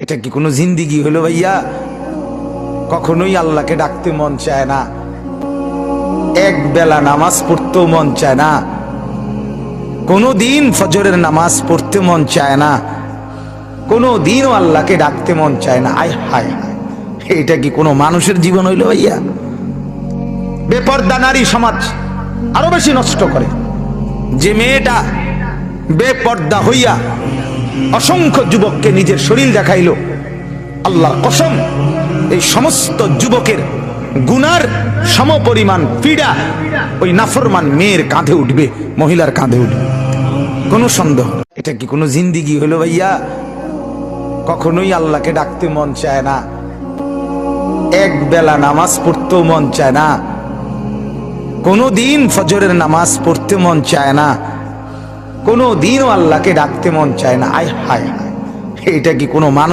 এটা কি কোনো জিন্দিগি হলো ভাইয়া? কখনোই আল্লাহকে ডাকতে মন চায় না, এক বেলা নামাজ পড়তেও মন চায় না, কোনো দিন ফজরের নামাজ পড়তে মন চায় না, কোনো দিনও আল্লাহকে ডাকতে মন চায় না। আয় হায় হায়, এটা কি কোনো মানুষের জীবন হইল ভাইয়া? বেপর্দা নারী সমাজ আরো বেশি নষ্ট করে। যে মেয়েটা বেপর্দা হইয়া অসংখ্য যুবককে নিজের শরীর দেখাইলো, আল্লাহর কসম এই সমস্ত যুবকের গুনার সমপরিমাণ পীড়া ওই নাফরমান মেয়ের কাঁধে উঠবে, মহিলার কাঁধে উঠবে, কোনো সন্দেহ। এটা কি কোনো জিন্দিগি হলো ভাইয়া? কখনোই আল্লাহকে ডাকতে মন চায় না, এক বেলা নামাজ পড়তেও মন চায় না, কোনো দিন ফজরের নামাজ পড়তে মন চায় না, কোনো দিনও আল্লাহকে ডাকতে মন চায় না। আয় হায় হায়, এটা কি কোনো মানুষ?